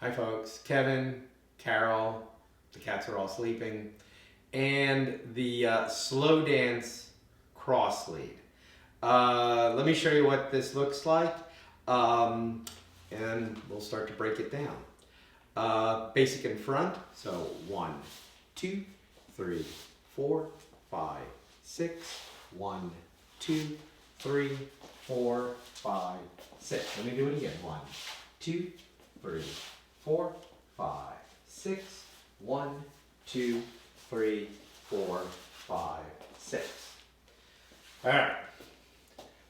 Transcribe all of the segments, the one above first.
Hi folks, Kevin, Carol, the cats are all sleeping, and the slow dance cross lead. Let me show you what this looks like, and we'll start to break it down. Basic in front, so 1, 2, 3, 4, 5, 6, 1, 2, 3, 4, 5, 6. Let me do it again. 1, 2, 3, 4, 5, 6, 1, 2, 3, 4, 5, 6. All right.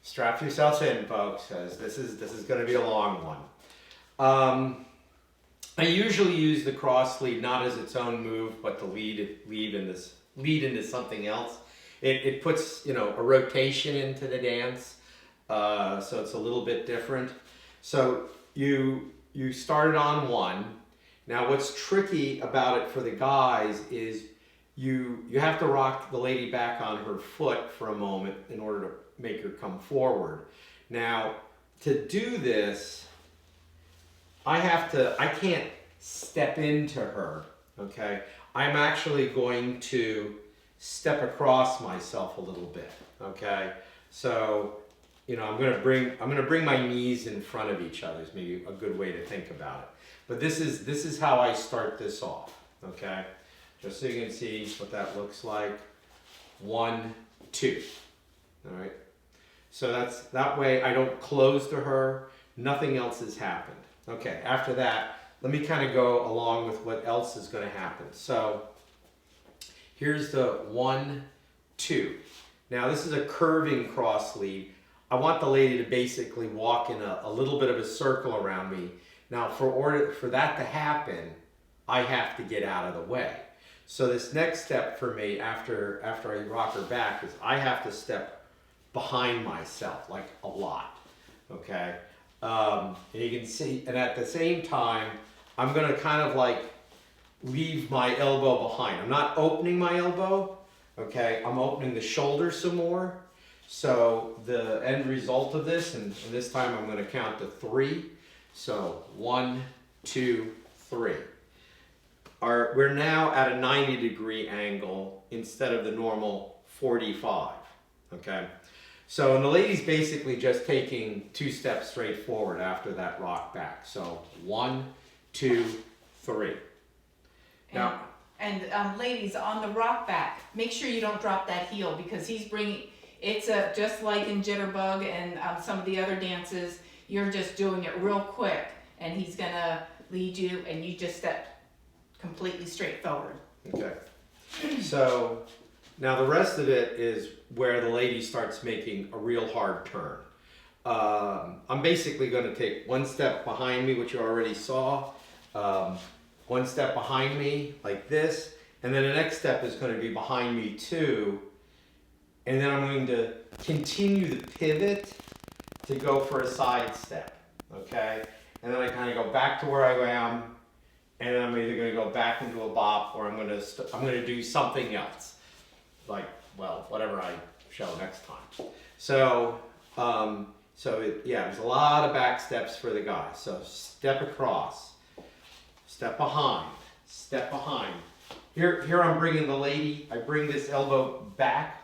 Strap yourselves in, folks, because this is going to be a long one. I usually use the cross lead not as its own move, but to lead into something else. It puts a rotation into the dance, so it's a little bit different. So you started on 1. Now what's tricky about it for the guys is you have to rock the lady back on her foot for a moment in order to make her come forward. Now to do this, I can't step into her, okay? I'm actually going to step across myself a little bit, okay? So, I'm gonna bring my knees in front of each other is maybe a good way to think about it. But this is how I start this off, okay? Just so you can see what that looks like. 1, 2, all right? So that way I don't close to her, nothing else has happened. Okay, after that, let me kind of go along with what else is going to happen. So here's the 1, 2. Now this is a curving cross lead. I want the lady to basically walk in a little bit of a circle around me. Now for that to happen, I have to get out of the way. So this next step for me after I rock her back is I have to step behind myself, like a lot, okay? And you can see, and at the same time, I'm going to kind of like leave my elbow behind. I'm not opening my elbow, okay? I'm opening the shoulder some more. So the end result of this, and this time I'm going to count to 3. So 1, 2, 3. We're now at a 90-degree angle instead of the normal 45, okay? So, and the lady's basically just taking 2 steps straight forward after that rock back. So 1, 2, 3. Now, ladies, on the rock back, make sure you don't drop that heel because he's bringing, it's just like in Jitterbug and some of the other dances, you're just doing it real quick and he's gonna lead you and you just step completely straight forward. Okay. So now the rest of it is where the lady starts making a real hard turn. I'm basically going to take 1 step behind me, which you already saw, 1 step behind me like this, and then the next step is going to be behind me too, and then I'm going to continue the pivot to go for a side step, okay? And then I kind of go back to where I am, and then I'm either going to go back into a bop or I'm going to do something else, like, well, whatever I show next time. So, there's a lot of back steps for the guys. So step across, step behind, step behind. Here I'm bringing the lady, I bring this elbow back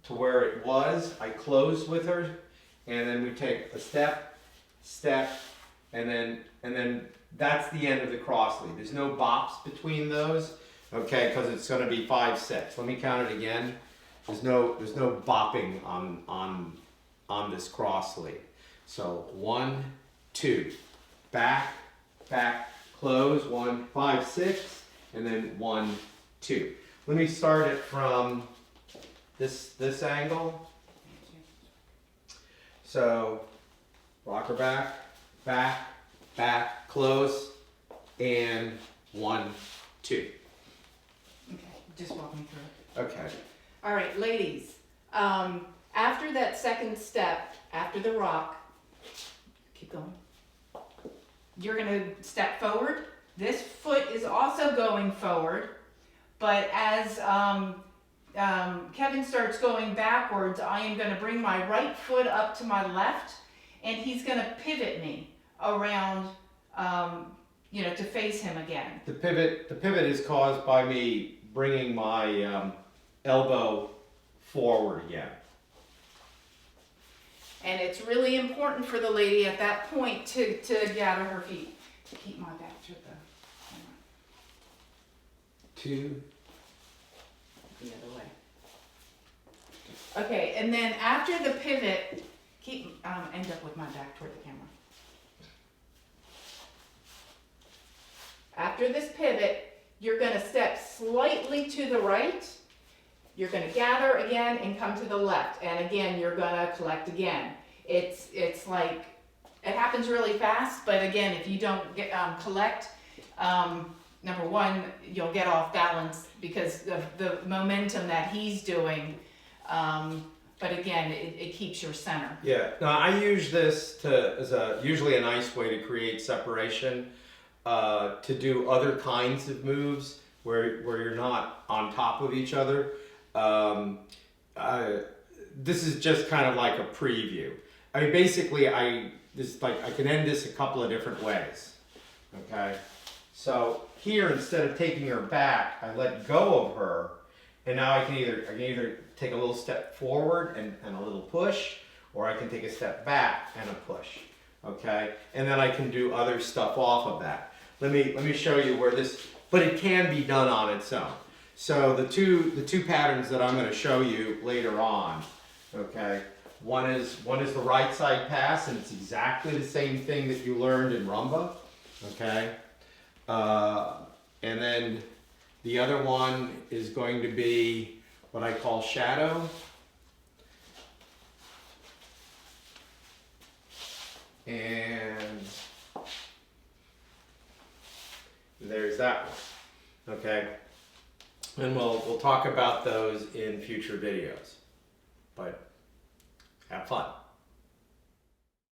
to where it was. I close with her, and then we take a step, and then that's the end of the cross lead. There's no bops between those, okay, because it's going to be 5, 6. Let me count it again. There's no bopping on this cross lead. So 1, 2, back, close, 1, 5, 6, and then 1, 2. Let me start it from this angle. So rock her back, close, and 1, 2. Okay, just walk me through it. Okay. All right, ladies, after that second step, after the rock, keep going. You're gonna step forward. This foot is also going forward, but as Kevin starts going backwards, I am gonna bring my right foot up to my left, and he's gonna pivot me around you know, to face him again. The pivot is caused by me bringing my elbow forward again. And it's really important for the lady at that point to gather her feet. Keep my back to the camera. Two. The other way. Okay, and then after the pivot, end up with my back toward the camera. After this pivot, you're gonna step slightly to the right. You're gonna gather again and come to the left. And again, you're gonna collect again. It's like, it happens really fast, but again, if you don't get, collect, number one, you'll get off balance because of the momentum that he's doing. But again, it keeps your center. Yeah, now I use this as usually a nice way to create separation, to do other kinds of moves where you're not on top of each other. This is just kind of like a preview. I mean, basically, I can end this a couple of different ways. Okay, so here, instead of taking her back, I let go of her, and now I can either take a little step forward and a little push, or I can take a step back and a push. Okay, and then I can do other stuff off of that. Let me show you where this, but it can be done on its own. So the two patterns that I'm going to show you later on, okay, one is the right side pass, and it's exactly the same thing that you learned in rumba, okay, and then the other one is going to be what I call shadow, and there's that one, okay. And we'll talk about those in future videos. But have fun.